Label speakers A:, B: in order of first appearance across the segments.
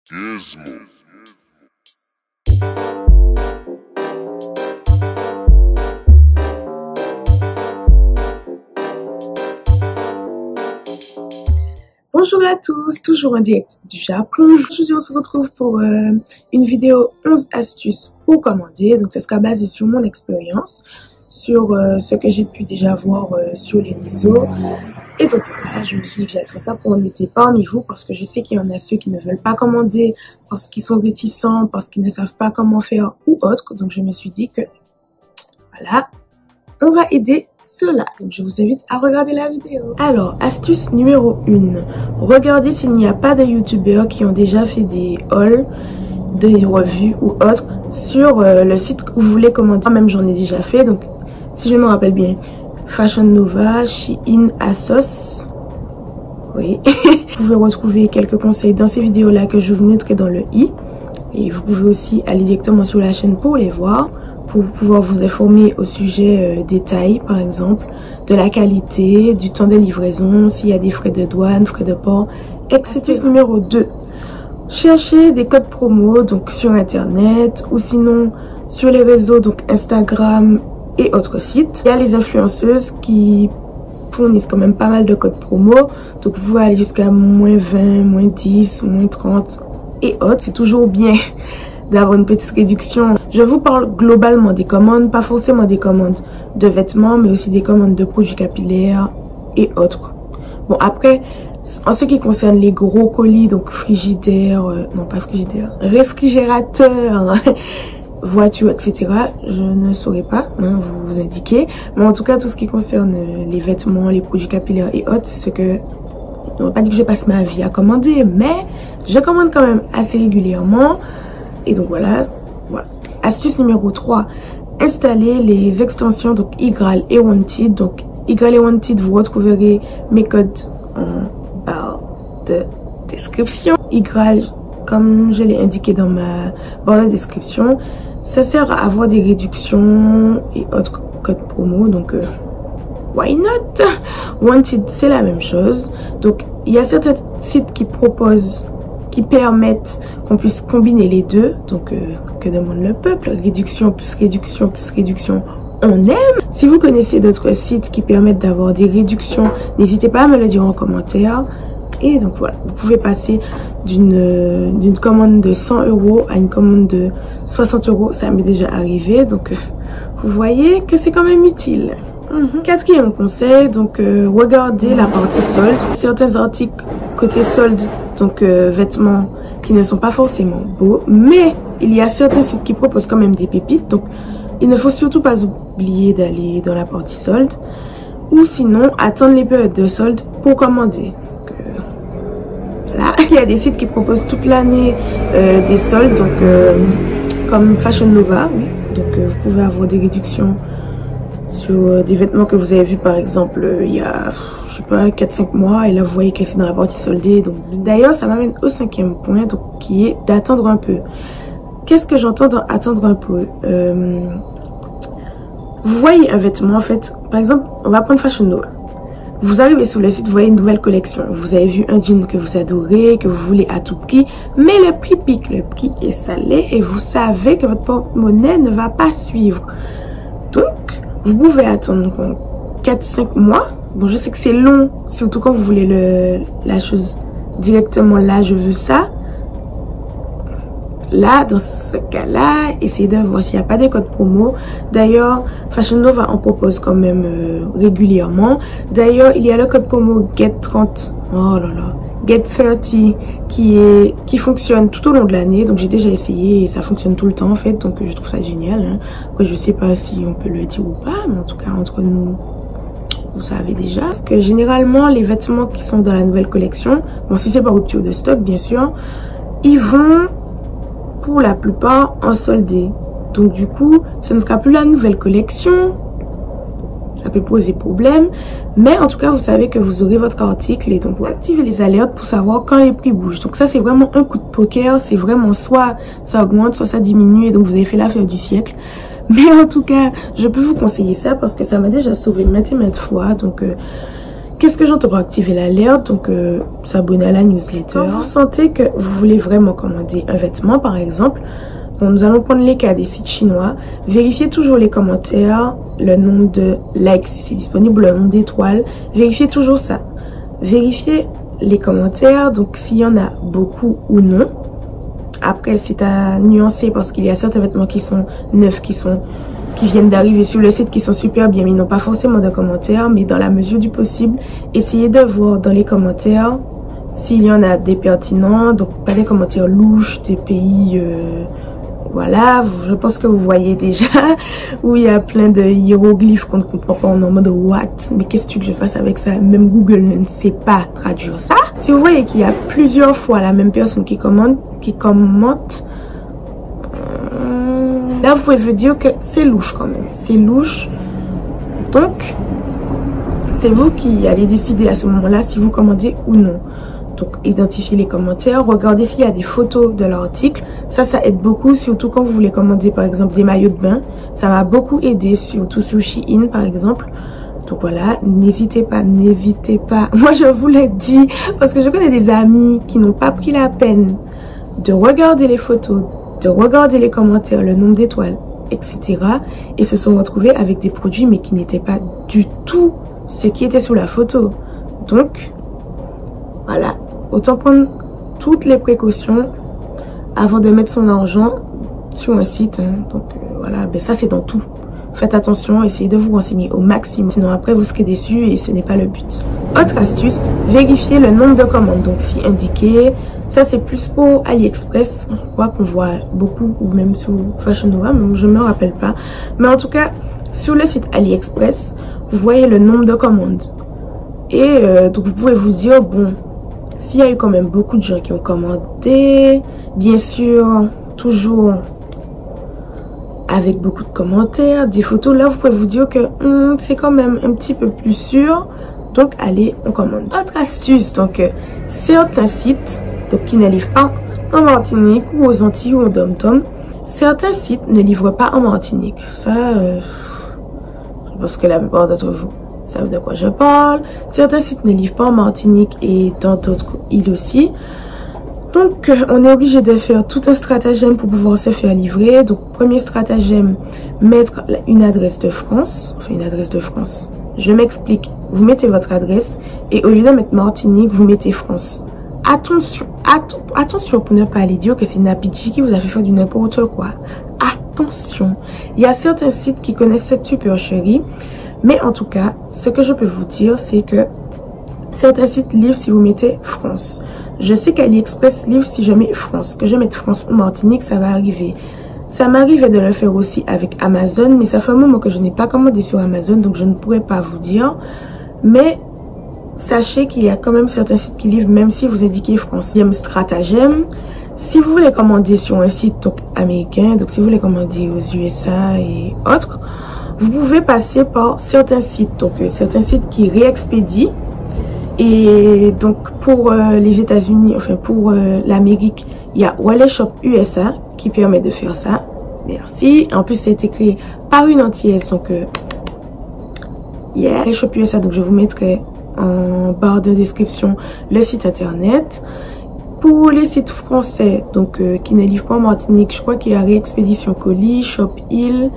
A: Gizmo.
B: Bonjour à tous, toujours en direct du Japon. Aujourd'hui on se retrouve pour une vidéo 11 astuces pour commander. Donc ce sera basé sur mon expérience, sur ce que j'ai pu déjà voir sur les réseaux. Et donc voilà, je me suis dit que j'allais faire ça pour en être parmi vous, parce que je sais qu'il y en a ceux qui ne veulent pas commander, parce qu'ils sont réticents, parce qu'ils ne savent pas comment faire ou autre. Donc je me suis dit que voilà, on va aider ceux-là. Donc je vous invite à regarder la vidéo. Alors, astuce numéro 1. Regardez s'il n'y a pas de youtubeurs qui ont déjà fait des hauls, des revues ou autres sur le site où vous voulez commander. Moi-même j'en ai déjà fait, donc si je me rappelle bien, Fashion Nova, Shein, ASOS. Oui. Vous pouvez retrouver quelques conseils dans ces vidéos-là que je vous mettrai dans le i. Et vous pouvez aussi aller directement sur la chaîne pour les voir, pour pouvoir vous informer au sujet des tailles, par exemple, de la qualité, du temps de livraison, s'il y a des frais de douane, frais de port, etc. Astuce numéro 2. Cherchez des codes promo, donc sur internet ou sinon sur les réseaux, donc Instagram et autres sites. Il y a les influenceuses qui fournissent quand même pas mal de codes promo, donc vous pouvez aller jusqu'à moins 20, moins 10, moins 30 et autres. C'est toujours bien d'avoir une petite réduction. Je vous parle globalement des commandes, pas forcément des commandes de vêtements, mais aussi des commandes de produits capillaires et autres. Bon, après, en ce qui concerne les gros colis, donc frigidaire, non pas frigidaire, réfrigérateur, voiture, etc., je ne saurais pas vous indiquer. Mais en tout cas, tout ce qui concerne les vêtements, les produits capillaires et autres, c'est ce que... On va pas dire que je passe ma vie à commander, mais je commande quand même assez régulièrement. Et donc voilà. Astuce numéro 3. Installez les extensions donc Igral et Wanted. Donc Igral et Wanted, vous retrouverez mes codes en barre de description. Igral, comme je l'ai indiqué dans ma barre de description, ça sert à avoir des réductions et autres codes promo. Donc why not? Wanted, c'est la même chose. Donc il y a certains sites qui proposent, qui permettent qu'on puisse combiner les deux. Donc que demande le peuple? Réduction plus réduction plus réduction, on aime. Si vous connaissez d'autres sites qui permettent d'avoir des réductions, n'hésitez pas à me le dire en commentaire. Et donc voilà, vous pouvez passer d'une commande de 100 € à une commande de 60 €. Ça m'est déjà arrivé, donc vous voyez que c'est quand même utile. Quatrième conseil, donc regardez la partie solde. Certains articles côté solde, donc vêtements qui ne sont pas forcément beaux, mais il y a certains sites qui proposent quand même des pépites. Donc il ne faut surtout pas oublier d'aller dans la partie solde, ou sinon attendre les périodes de solde pour commander. Là, il y a des sites qui proposent toute l'année des soldes, donc comme Fashion Nova, oui. Donc vous pouvez avoir des réductions sur des vêtements que vous avez vus par exemple il y a, je sais pas, 4-5 mois, et là vous voyez que c'est dans la partie soldée. Donc d'ailleurs ça m'amène au 5e point, donc qui est d'attendre un peu. Qu'est-ce que j'entends dans attendre un peu? Vous voyez un vêtement, en fait, par exemple, on va prendre Fashion Nova. Vous arrivez sur le site, vous voyez une nouvelle collection. Vous avez vu un jean que vous adorez, que vous voulez à tout prix, mais le prix pique, le prix est salé et vous savez que votre porte-monnaie ne va pas suivre. Donc, vous pouvez attendre 4-5 mois. Bon, je sais que c'est long, surtout quand vous voulez la chose directement là, je veux ça. Là, dans ce cas-là, essayez de voir s'il n'y a pas de code promo. D'ailleurs, Fashion Nova en propose quand même régulièrement. D'ailleurs, il y a le code promo Get30, oh là là, Get30 qui fonctionne tout au long de l'année. Donc j'ai déjà essayé et ça fonctionne tout le temps en fait. Donc je trouve ça génial. Après, je sais pas si on peut le dire ou pas, mais en tout cas entre nous, vous savez déjà. Parce que généralement, les vêtements qui sont dans la nouvelle collection, bon si c'est pas rupture de stock bien sûr, ils vont pour la plupart en soldé. Donc du coup, ce ne sera plus la nouvelle collection. Ça peut poser problème. Mais en tout cas, vous savez que vous aurez votre article. Et donc, vous activez les alertes pour savoir quand les prix bougent. Donc ça, c'est vraiment un coup de poker. C'est vraiment soit ça augmente, soit ça diminue. Et donc, vous avez fait l'affaire du siècle. Mais en tout cas, je peux vous conseiller ça parce que ça m'a déjà sauvé maintes et maintes fois. Donc, Qu'est-ce que j'entends par activer l'alerte? Donc, s'abonner à la newsletter. Quand vous sentez que vous voulez vraiment commander un vêtement, par exemple, bon, nous allons prendre les cas des sites chinois. Vérifiez toujours les commentaires, le nombre de likes, si c'est disponible, le nombre d'étoiles. Vérifiez toujours ça. Vérifiez les commentaires, donc s'il y en a beaucoup ou non. Après, c'est à nuancer parce qu'il y a certains vêtements qui sont neufs, qui viennent d'arriver sur le site, qui sont super bien, mais ils n'ont pas forcément de commentaires. Mais dans la mesure du possible, essayez de voir dans les commentaires s'il y en a des pertinents, donc pas des commentaires louches, des pays... voilà, je pense que vous voyez déjà où il y a plein de hiéroglyphes qu'on ne comprend pas, on est en mode what? Mais qu'est-ce que je fasse avec ça? Même Google ne sait pas traduire ça. Si vous voyez qu'il y a plusieurs fois la même personne qui commente, là vous pouvez vous dire que c'est louche quand même. C'est louche. Donc, c'est vous qui allez décider à ce moment-là si vous commandez ou non. Donc, identifiez les commentaires, regardez s'il y a des photos de l'article. Ça aide beaucoup, surtout quand vous voulez commander, par exemple, des maillots de bain. Ça m'a beaucoup aidé, surtout sur Shein, par exemple. Donc, voilà, n'hésitez pas, n'hésitez pas. Moi, je vous l'ai dit, parce que je connais des amis qui n'ont pas pris la peine de regarder les photos, de regarder les commentaires, le nombre d'étoiles, etc. Et se sont retrouvés avec des produits, mais qui n'étaient pas du tout ce qui était sous la photo. Donc, voilà. Autant prendre toutes les précautions avant de mettre son argent sur un site. Hein. Donc voilà, ben ça c'est dans tout. Faites attention, essayez de vous renseigner au maximum. Sinon après vous serez déçus et ce n'est pas le but. Autre astuce, vérifiez le nombre de commandes. Donc si indiqué, ça c'est plus pour AliExpress. Je crois qu'on voit beaucoup ou même sur Fashion Nova, je ne me rappelle pas. Mais en tout cas, sur le site AliExpress, vous voyez le nombre de commandes. Et donc vous pouvez vous dire, bon... S'il y a eu quand même beaucoup de gens qui ont commandé, bien sûr, toujours avec beaucoup de commentaires, des photos, là vous pouvez vous dire que c'est quand même un petit peu plus sûr. Donc allez, on commande. Autre astuce, donc certains sites donc, qui ne livrent pas en Martinique ou aux Antilles ou au Dom-Tom, certains sites ne livrent pas en Martinique. Ça, je pense que la plupart d'entre vous savent de quoi je parle. Certains sites ne livrent pas en Martinique et dans d'autres îles aussi. Donc, on est obligé de faire tout un stratagème pour pouvoir se faire livrer. Donc, premier stratagème, mettre une adresse de France. Enfin, une adresse de France. Je m'explique. Vous mettez votre adresse et au lieu de mettre Martinique, vous mettez France. Attention, attention pour ne pas aller dire que c'est Napidji qui vous a fait faire du n'importe quoi. Attention. Il y a certains sites qui connaissent cette supercherie. Mais en tout cas, ce que je peux vous dire, c'est que certains sites livrent si vous mettez France. Je sais qu'AliExpress livre si je mets France. Que je mette France ou Martinique, ça va arriver. Ça m'arrivait de le faire aussi avec Amazon, mais ça fait un moment que je n'ai pas commandé sur Amazon, donc je ne pourrais pas vous dire. Mais sachez qu'il y a quand même certains sites qui livrent, même si vous indiquez France. Deuxième stratagème, si vous voulez commander sur un site donc, américain, donc si vous voulez commander aux USA et autres, vous pouvez passer par certains sites, donc certains sites qui réexpédient. Et donc pour les États-Unis, enfin pour l'Amérique, il y a Wallet Shop USA qui permet de faire ça. Merci. En plus, ça a été créé par une antillaise, donc Wallet Shop USA. Donc je vous mettrai en barre de description le site internet. Pour les sites français, donc qui ne livrent pas en Martinique, je crois qu'il y a Réexpédition Colis, Shop Hill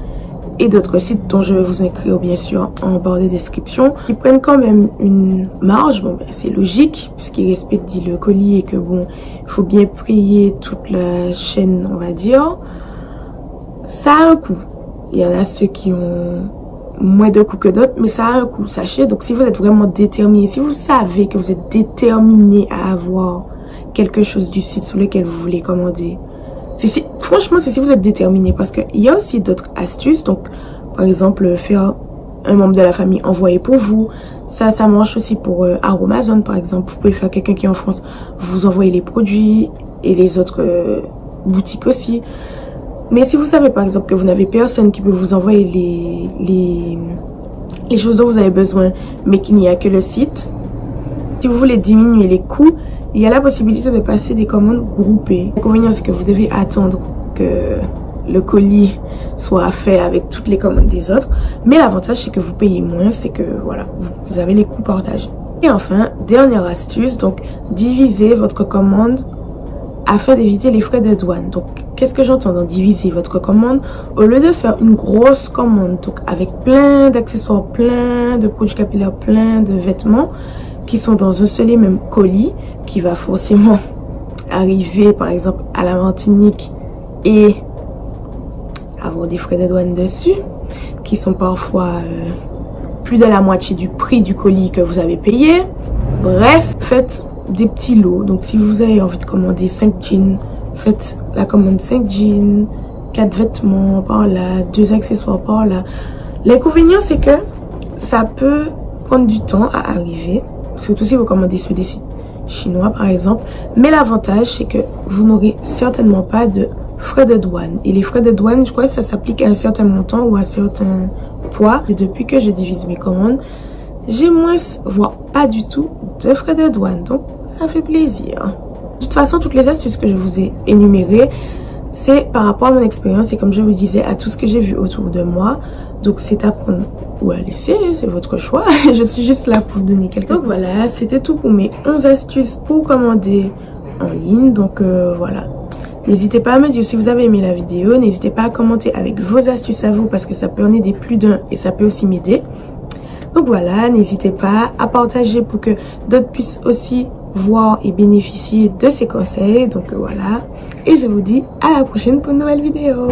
B: et d'autres sites dont je vais vous écrire bien sûr en barre de description. Ils prennent quand même une marge, bon ben c'est logique puisqu'ils respectent le colis et que bon, il faut bien payer toute la chaîne on va dire. Ça a un coût. Il y en a ceux qui ont moins de coûts que d'autres, mais ça a un coût, sachez. Donc si vous êtes vraiment déterminé, si vous savez que vous êtes déterminé à avoir quelque chose du site sur lequel vous voulez commander, franchement, c'est si vous êtes déterminé, parce qu'il y a aussi d'autres astuces. Donc, par exemple, faire un membre de la famille envoyer pour vous. Ça marche aussi pour Aromazone, par exemple. Vous pouvez faire quelqu'un qui est en France, vous envoyez les produits et les autres boutiques aussi. Mais si vous savez, par exemple, que vous n'avez personne qui peut vous envoyer les choses dont vous avez besoin, mais qu'il n'y a que le site, si vous voulez diminuer les coûts, il y a la possibilité de passer des commandes groupées. L'inconvénient, c'est que vous devez attendre que le colis soit fait avec toutes les commandes des autres. Mais l'avantage, c'est que vous payez moins, c'est que voilà, vous avez les coûts partagés. Et enfin, dernière astuce, donc divisez votre commande afin d'éviter les frais de douane. Donc, qu'est-ce que j'entends dans diviser votre commande? Au lieu de faire une grosse commande, donc avec plein d'accessoires, plein de produits capillaires, plein de vêtements qui sont dans un seul et même colis, qui va forcément arriver, par exemple, à la Martinique et avoir des frais de douane dessus, qui sont parfois plus de la moitié du prix du colis que vous avez payé. Bref, faites des petits lots. Donc si vous avez envie de commander 5 jeans, faites la commande 5 jeans, 4 vêtements par là, 2 accessoires par là. L'inconvénient, c'est que ça peut prendre du temps à arriver, surtout si vous commandez sur des sites chinois par exemple. Mais l'avantage, c'est que vous n'aurez certainement pas de frais de douane. Et les frais de douane, je crois que ça s'applique à un certain montant ou à un certain poids. Et depuis que je divise mes commandes, j'ai moins, voire pas du tout, de frais de douane. Donc, ça fait plaisir. De toute façon, toutes les astuces que je vous ai énumérées, c'est par rapport à mon expérience et comme je vous disais, à tout ce que j'ai vu autour de moi. Donc, c'est à prendre ou à laisser, c'est votre choix. Je suis juste là pour vous donner quelques conseils. Donc, voilà, c'était tout pour mes 11 astuces pour commander en ligne. Donc, voilà. N'hésitez pas à me dire si vous avez aimé la vidéo. N'hésitez pas à commenter avec vos astuces à vous parce que ça peut en aider plus d'un et ça peut aussi m'aider. Donc voilà, n'hésitez pas à partager pour que d'autres puissent aussi voir et bénéficier de ces conseils. Donc voilà, et je vous dis à la prochaine pour une nouvelle vidéo.